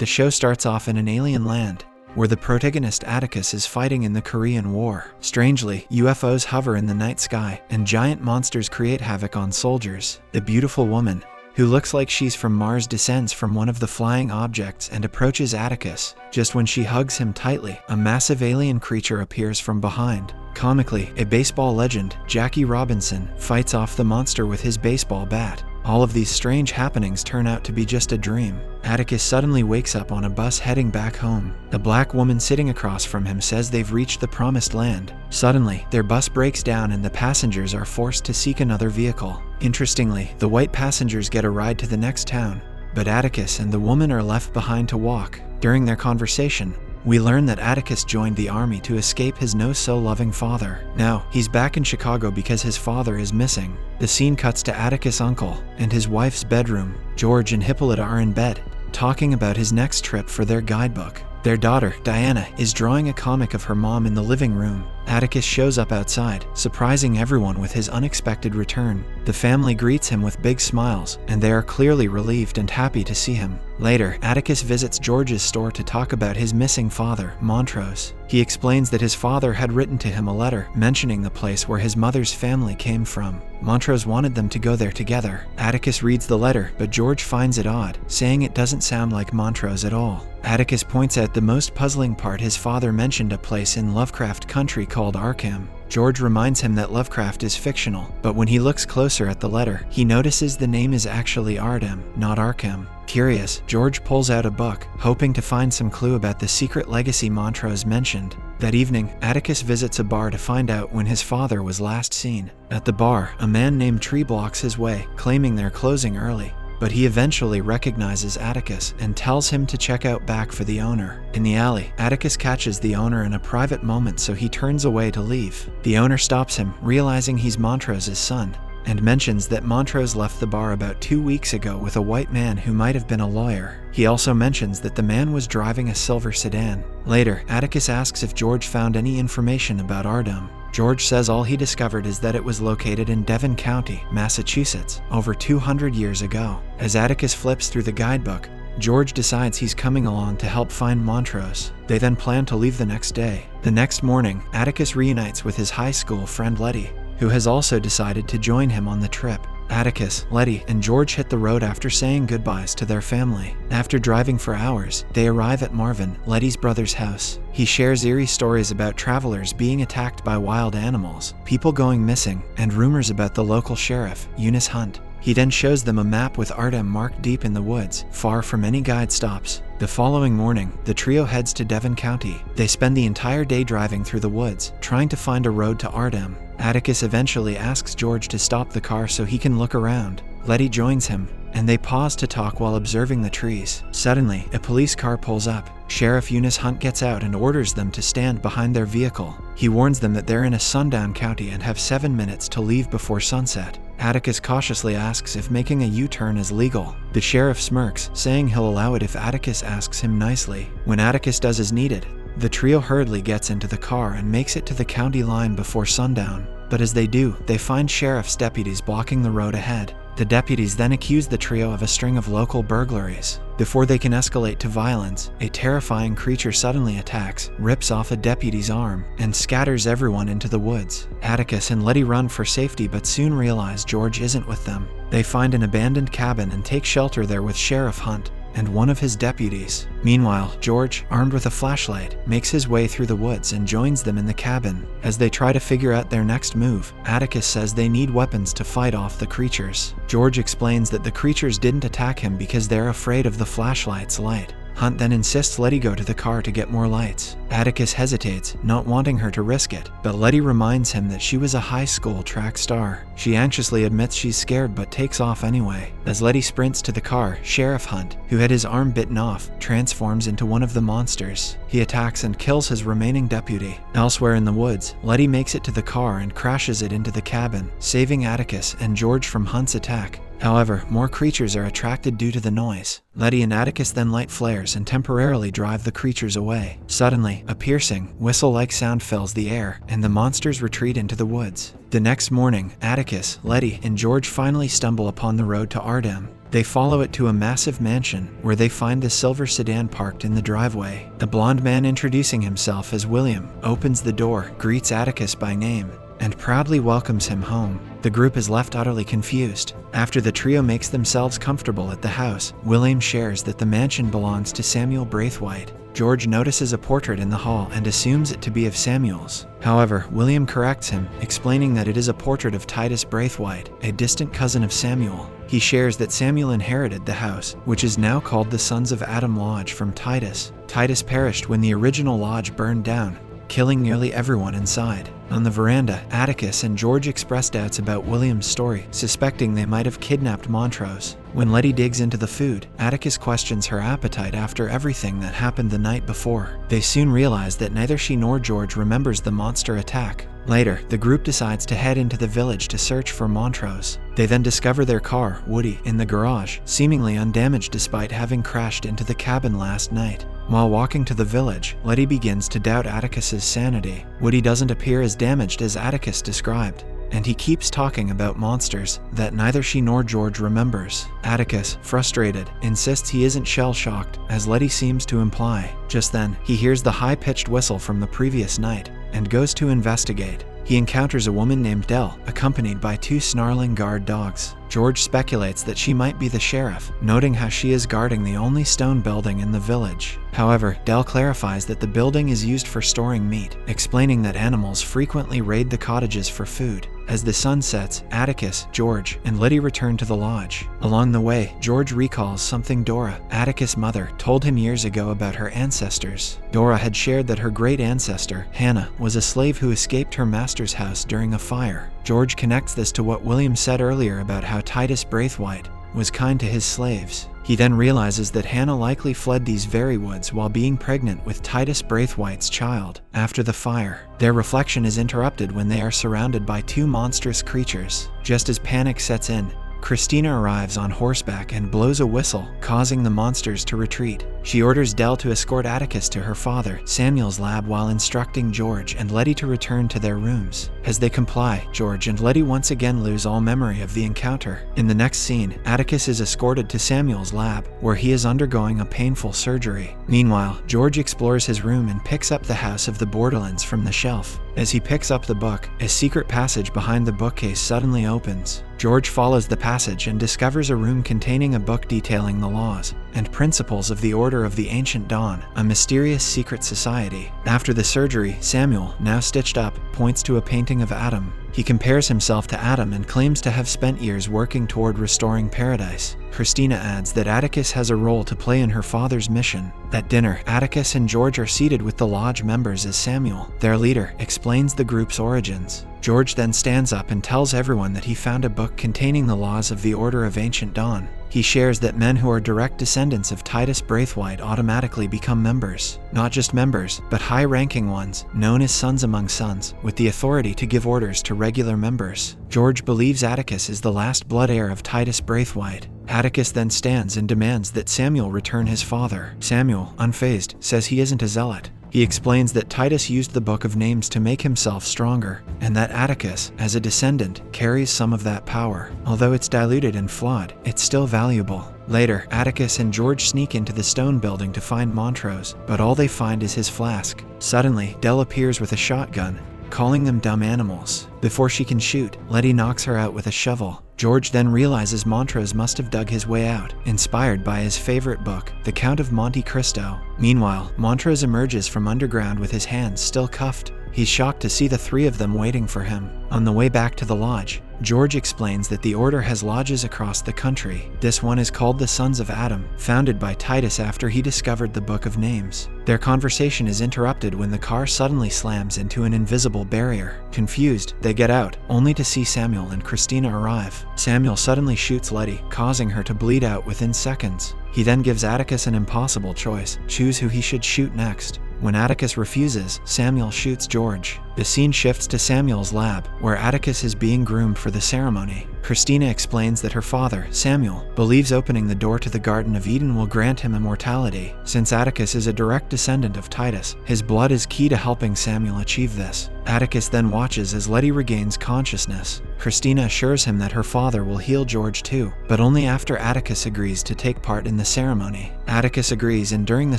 The show starts off in an alien land, where the protagonist Atticus is fighting in the Korean War. Strangely, UFOs hover in the night sky, and giant monsters create havoc on soldiers. The beautiful woman, who looks like she's from Mars, descends from one of the flying objects and approaches Atticus. Just when she hugs him tightly, a massive alien creature appears from behind. Comically, a baseball legend, Jackie Robinson, fights off the monster with his baseball bat. All of these strange happenings turn out to be just a dream. Atticus suddenly wakes up on a bus heading back home. The black woman sitting across from him says they've reached the promised land. Suddenly, their bus breaks down and the passengers are forced to seek another vehicle. Interestingly, the white passengers get a ride to the next town, but Atticus and the woman are left behind to walk. During their conversation, we learn that Atticus joined the army to escape his no-so-loving father. Now, he's back in Chicago because his father is missing. The scene cuts to Atticus' uncle and his wife's bedroom. George and Hippolyta are in bed, talking about his next trip for their guidebook. Their daughter, Diana, is drawing a comic of her mom in the living room. Atticus shows up outside, surprising everyone with his unexpected return. The family greets him with big smiles, and they are clearly relieved and happy to see him. Later, Atticus visits George's store to talk about his missing father, Montrose. He explains that his father had written to him a letter mentioning the place where his mother's family came from. Montrose wanted them to go there together. Atticus reads the letter, but George finds it odd, saying it doesn't sound like Montrose at all. Atticus points out the most puzzling part: his father mentioned a place in Lovecraft Country called Arkham. George reminds him that Lovecraft is fictional, but when he looks closer at the letter, he notices the name is actually Ardham, not Arkham. Curious, George pulls out a book, hoping to find some clue about the secret legacy Montrose mentioned. That evening, Atticus visits a bar to find out when his father was last seen. At the bar, a man named Tree blocks his way, claiming they're closing early. But he eventually recognizes Atticus and tells him to check out back for the owner. In the alley, Atticus catches the owner in a private moment, so he turns away to leave. The owner stops him, realizing he's Montrose's son, and mentions that Montrose left the bar about 2 weeks ago with a white man who might have been a lawyer. He also mentions that the man was driving a silver sedan. Later, Atticus asks if George found any information about Ardham. George says all he discovered is that it was located in Devon County, Massachusetts, over 200 years ago. As Atticus flips through the guidebook, George decides he's coming along to help find Montrose. They then plan to leave the next day. The next morning, Atticus reunites with his high school friend Leti, who has also decided to join him on the trip. Atticus, Leti, and George hit the road after saying goodbyes to their family. After driving for hours, they arrive at Marvin, Leti's brother's house. He shares eerie stories about travelers being attacked by wild animals, people going missing, and rumors about the local sheriff, Eunice Hunt. He then shows them a map with Ardham marked deep in the woods, far from any guide stops. The following morning, the trio heads to Devon County. They spend the entire day driving through the woods, trying to find a road to Ardham. Atticus eventually asks George to stop the car so he can look around. Leti joins him, and they pause to talk while observing the trees. Suddenly, a police car pulls up. Sheriff Eunice Hunt gets out and orders them to stand behind their vehicle. He warns them that they're in a Sundown county and have 7 minutes to leave before sunset. Atticus cautiously asks if making a U-turn is legal. The sheriff smirks, saying he'll allow it if Atticus asks him nicely. When Atticus does as needed, the trio hurriedly gets into the car and makes it to the county line before sundown. But as they do, they find sheriff's deputies blocking the road ahead. The deputies then accuse the trio of a string of local burglaries. Before they can escalate to violence, a terrifying creature suddenly attacks, rips off a deputy's arm, and scatters everyone into the woods. Atticus and Leti run for safety but soon realize George isn't with them. They find an abandoned cabin and take shelter there with Sheriff Hunt and one of his deputies. Meanwhile, George, armed with a flashlight, makes his way through the woods and joins them in the cabin. As they try to figure out their next move, Atticus says they need weapons to fight off the creatures. George explains that the creatures didn't attack him because they're afraid of the flashlight's light. Hunt then insists Leti go to the car to get more lights. Atticus hesitates, not wanting her to risk it, but Leti reminds him that she was a high school track star. She anxiously admits she's scared but takes off anyway. As Leti sprints to the car, Sheriff Hunt, who had his arm bitten off, transforms into one of the monsters. He attacks and kills his remaining deputy. Elsewhere in the woods, Leti makes it to the car and crashes it into the cabin, saving Atticus and George from Hunt's attack. However, more creatures are attracted due to the noise. Leti and Atticus then light flares and temporarily drive the creatures away. Suddenly, a piercing, whistle-like sound fills the air, and the monsters retreat into the woods. The next morning, Atticus, Leti, and George finally stumble upon the road to Ardham. They follow it to a massive mansion, where they find the silver sedan parked in the driveway. The blonde man, introducing himself as William, opens the door, greets Atticus by name, and proudly welcomes him home. The group is left utterly confused. After the trio makes themselves comfortable at the house, William shares that the mansion belongs to Samuel Braithwaite. George notices a portrait in the hall and assumes it to be of Samuel's. However, William corrects him, explaining that it is a portrait of Titus Braithwaite, a distant cousin of Samuel. He shares that Samuel inherited the house, which is now called the Sons of Adam Lodge, from Titus. Titus perished when the original lodge burned down, killing nearly everyone inside. On the veranda, Atticus and George express doubts about William's story, suspecting they might have kidnapped Montrose. When Leti digs into the food, Atticus questions her appetite after everything that happened the night before. They soon realize that neither she nor George remembers the monster attack. Later, the group decides to head into the village to search for Montrose. They then discover their car, Woody, in the garage, seemingly undamaged despite having crashed into the cabin last night. While walking to the village, Leti begins to doubt Atticus's sanity. Woody doesn't appear as damaged as Atticus described, and he keeps talking about monsters that neither she nor George remembers. Atticus, frustrated, insists he isn't shell-shocked, as Leti seems to imply. Just then, he hears the high-pitched whistle from the previous night, and goes to investigate. He encounters a woman named Dell, accompanied by 2 snarling guard dogs. George speculates that she might be the sheriff, noting how she is guarding the only stone building in the village. However, Dell clarifies that the building is used for storing meat, explaining that animals frequently raid the cottages for food. As the sun sets, Atticus, George, and Leti return to the lodge. Along the way, George recalls something Dora, Atticus' mother, told him years ago about her ancestors. Dora had shared that her great ancestor, Hannah, was a slave who escaped her master's house during a fire. George connects this to what William said earlier about how Titus Braithwaite was kind to his slaves. He then realizes that Hannah likely fled these very woods while being pregnant with Titus Braithwaite's child. After the fire, their reflection is interrupted when they are surrounded by 2 monstrous creatures. Just as panic sets in, Christina arrives on horseback and blows a whistle, causing the monsters to retreat. She orders Dell to escort Atticus to her father, Samuel's lab, while instructing George and Leti to return to their rooms. As they comply, George and Leti once again lose all memory of the encounter. In the next scene, Atticus is escorted to Samuel's lab, where he is undergoing a painful surgery. Meanwhile, George explores his room and picks up The House of the Borderlands from the shelf. As he picks up the book, a secret passage behind the bookcase suddenly opens. George follows the passage and discovers a room containing a book detailing the laws and principles of the Order of the Ancient Dawn, a mysterious secret society. After the surgery, Samuel, now stitched up, points to a painting of Adam. He compares himself to Adam and claims to have spent years working toward restoring paradise. Christina adds that Atticus has a role to play in her father's mission. At dinner, Atticus and George are seated with the lodge members as Samuel, their leader, explains the group's origins. George then stands up and tells everyone that he found a book containing the laws of the Order of Ancient Dawn. He shares that men who are direct descendants of Titus Braithwaite automatically become members. Not just members, but high-ranking ones, known as Sons Among Sons, with the authority to give orders to regular members. George believes Atticus is the last blood heir of Titus Braithwaite. Atticus then stands and demands that Samuel return his father. Samuel, unfazed, says he isn't a zealot. He explains that Titus used the Book of Names to make himself stronger, and that Atticus, as a descendant, carries some of that power. Although it's diluted and flawed, it's still valuable. Later, Atticus and George sneak into the stone building to find Montrose, but all they find is his flask. Suddenly, Dell appears with a shotgun, calling them dumb animals. Before she can shoot, Leti knocks her out with a shovel. George then realizes Montrose must have dug his way out, inspired by his favorite book, The Count of Monte Cristo. Meanwhile, Montrose emerges from underground with his hands still cuffed. He's shocked to see the 3 of them waiting for him. On the way back to the lodge, George explains that the Order has lodges across the country. This one is called the Sons of Adam, founded by Titus after he discovered the Book of Names. Their conversation is interrupted when the car suddenly slams into an invisible barrier. Confused, they get out, only to see Samuel and Christina arrive. Samuel suddenly shoots Leti, causing her to bleed out within seconds. He then gives Atticus an impossible choice: choose who he should shoot next. When Atticus refuses, Samuel shoots George. The scene shifts to Samuel's lab, where Atticus is being groomed for the ceremony. Christina explains that her father, Samuel, believes opening the door to the Garden of Eden will grant him immortality. Since Atticus is a direct descendant of Titus, his blood is key to helping Samuel achieve this. Atticus then watches as Leti regains consciousness. Christina assures him that her father will heal George too, but only after Atticus agrees to take part in the ceremony. Atticus agrees, and during the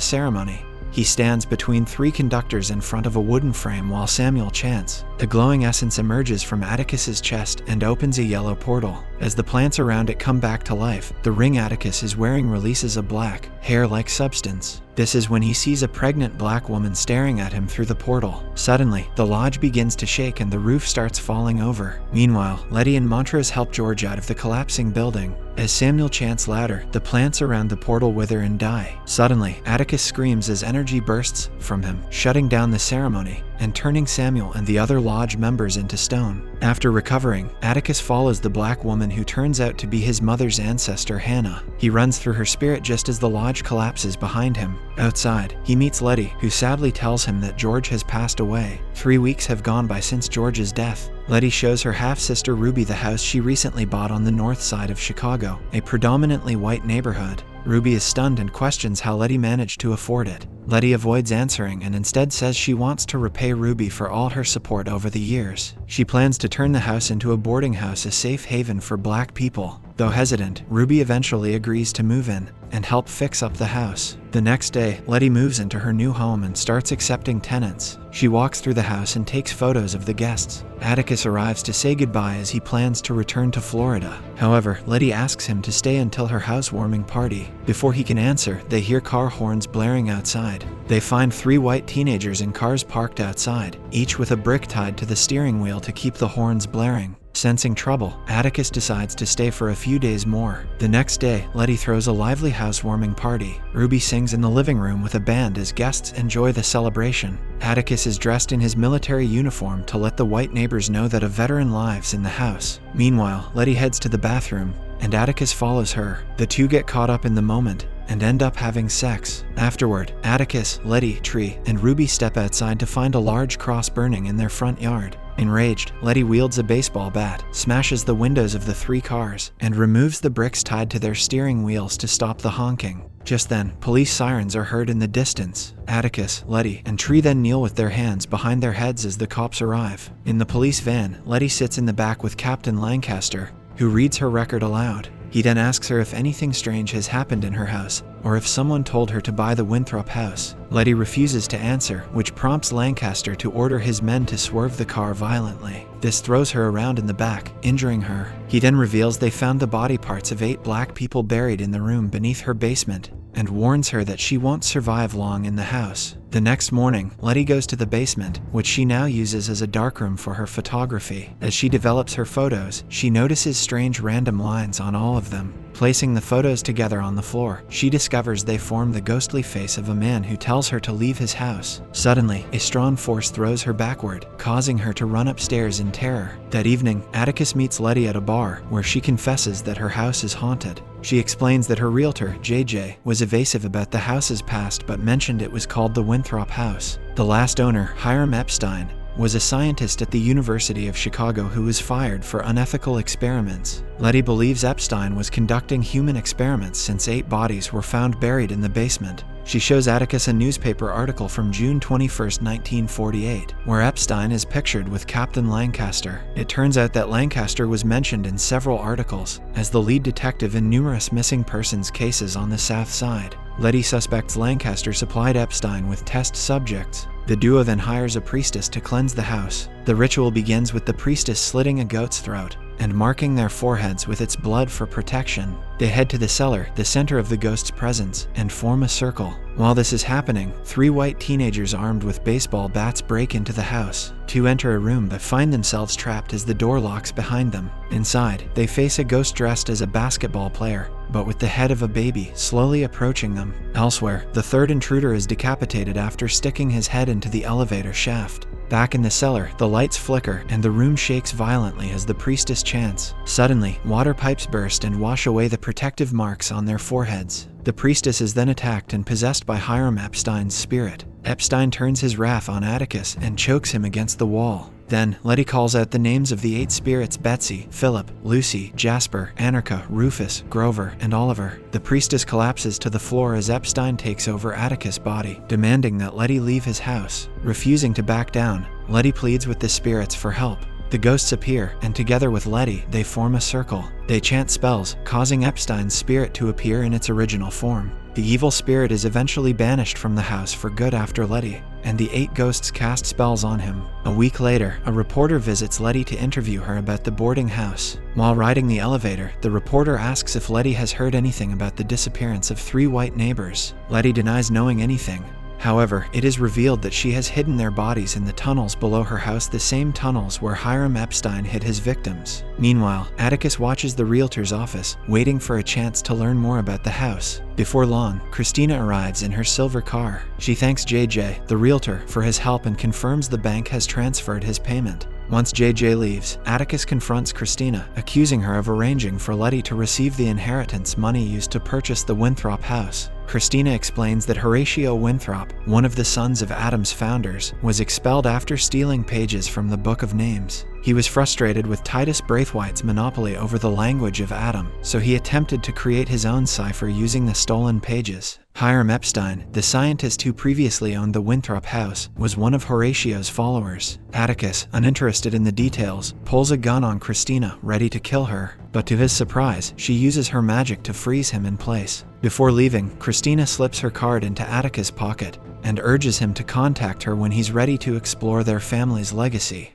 ceremony, he stands between three conductors in front of a wooden frame while Samuel chants. The glowing essence emerges from Atticus's chest and opens a yellow portal. As the plants around it come back to life, the ring Atticus is wearing releases a black, hair-like substance. This is when he sees a pregnant black woman staring at him through the portal. Suddenly, the lodge begins to shake and the roof starts falling over. Meanwhile, Leti and Montrose help George out of the collapsing building. As Samuel chants louder, the plants around the portal wither and die. Suddenly, Atticus screams as energy bursts from him, shutting down the ceremony and turning Samuel and the other lodge members into stone. After recovering, Atticus follows the black woman who turns out to be his mother's ancestor, Hannah. He runs through her spirit just as the lodge collapses behind him. Outside, he meets Leti, who sadly tells him that George has passed away. 3 weeks have gone by since George's death. Leti shows her half-sister Ruby the house she recently bought on the north side of Chicago, a predominantly white neighborhood. Ruby is stunned and questions how Leti managed to afford it. Leti avoids answering and instead says she wants to repay Ruby for all her support over the years. She plans to turn the house into a boarding house, a safe haven for black people. Though hesitant, Ruby eventually agrees to move in and help fix up the house. The next day, Leti moves into her new home and starts accepting tenants. She walks through the house and takes photos of the guests. Atticus arrives to say goodbye as he plans to return to Florida. However, Leti asks him to stay until her housewarming party. Before he can answer, they hear car horns blaring outside. They find 3 white teenagers in cars parked outside, each with a brick tied to the steering wheel to keep the horns blaring. Sensing trouble, Atticus decides to stay for a few days more. The next day, Leti throws a lively housewarming party. Ruby sings in the living room with a band as guests enjoy the celebration. Atticus is dressed in his military uniform to let the white neighbors know that a veteran lives in the house. Meanwhile, Leti heads to the bathroom, and Atticus follows her. The two get caught up in the moment and end up having sex. Afterward, Atticus, Leti, Tree, and Ruby step outside to find a large cross burning in their front yard. Enraged, Leti wields a baseball bat, smashes the windows of the 3 cars, and removes the bricks tied to their steering wheels to stop the honking. Just then, police sirens are heard in the distance. Atticus, Leti, and Tree then kneel with their hands behind their heads as the cops arrive. In the police van, Leti sits in the back with Captain Lancaster, who reads her record aloud. He then asks her if anything strange has happened in her house, or if someone told her to buy the Winthrop house. Leti refuses to answer, which prompts Lancaster to order his men to swerve the car violently. This throws her around in the back, injuring her. He then reveals they found the body parts of 8 black people buried in the room beneath her basement, and warns her that she won't survive long in the house. The next morning, Leti goes to the basement, which she now uses as a darkroom for her photography. As she develops her photos, she notices strange random lines on all of them. Placing the photos together on the floor, she discovers they form the ghostly face of a man who tells her to leave his house. Suddenly, a strong force throws her backward, causing her to run upstairs in terror. That evening, Atticus meets Leti at a bar, where she confesses that her house is haunted. She explains that her realtor, JJ, was evasive about the house's past but mentioned it was called the Winthrop House. The last owner, Hiram Epstein, was a scientist at the University of Chicago who was fired for unethical experiments. Leti believes Epstein was conducting human experiments since 8 bodies were found buried in the basement. She shows Atticus a newspaper article from June 21, 1948, where Epstein is pictured with Captain Lancaster. It turns out that Lancaster was mentioned in several articles as the lead detective in numerous missing persons cases on the South Side. Leti suspects Lancaster supplied Epstein with test subjects. The duo then hires a priestess to cleanse the house. The ritual begins with the priestess slitting a goat's throat and marking their foreheads with its blood for protection. They head to the cellar, the center of the ghost's presence, and form a circle. While this is happening, 3 white teenagers armed with baseball bats break into the house. 2 enter a room but find themselves trapped as the door locks behind them. Inside, they face a ghost dressed as a basketball player, but with the head of a baby slowly approaching them. Elsewhere, the 3rd intruder is decapitated after sticking his head into the elevator shaft. Back in the cellar, the lights flicker and the room shakes violently as the priestess chants. Suddenly, water pipes burst and wash away the protective marks on their foreheads. The priestess is then attacked and possessed by Hiram Epstein's spirit. Epstein turns his wrath on Atticus and chokes him against the wall. Then, Leti calls out the names of the 8 spirits: Betsy, Philip, Lucy, Jasper, Anarcha, Rufus, Grover, and Oliver. The priestess collapses to the floor as Epstein takes over Atticus' body, demanding that Leti leave his house. Refusing to back down, Leti pleads with the spirits for help. The ghosts appear, and together with Leti, they form a circle. They chant spells, causing Epstein's spirit to appear in its original form. The evil spirit is eventually banished from the house for good after Leti, and the 8 ghosts cast spells on him. A week later, a reporter visits Leti to interview her about the boarding house. While riding the elevator, the reporter asks if Leti has heard anything about the disappearance of 3 white neighbors. Leti denies knowing anything. However, it is revealed that she has hidden their bodies in the tunnels below her house, the same tunnels where Hiram Epstein hid his victims. Meanwhile, Atticus watches the realtor's office, waiting for a chance to learn more about the house. Before long, Christina arrives in her silver car. She thanks JJ, the realtor, for his help and confirms the bank has transferred his payment. Once JJ leaves, Atticus confronts Christina, accusing her of arranging for Leti to receive the inheritance money used to purchase the Winthrop house. Christina explains that Horatio Winthrop, one of the sons of Adam's founders, was expelled after stealing pages from the Book of Names. He was frustrated with Titus Braithwaite's monopoly over the language of Adam, so he attempted to create his own cipher using the stolen pages. Hiram Epstein, the scientist who previously owned the Winthrop house, was one of Horatio's followers. Atticus, uninterested in the details, pulls a gun on Christina, ready to kill her. But to his surprise, she uses her magic to freeze him in place. Before leaving, Christina slips her card into Atticus' pocket and urges him to contact her when he's ready to explore their family's legacy.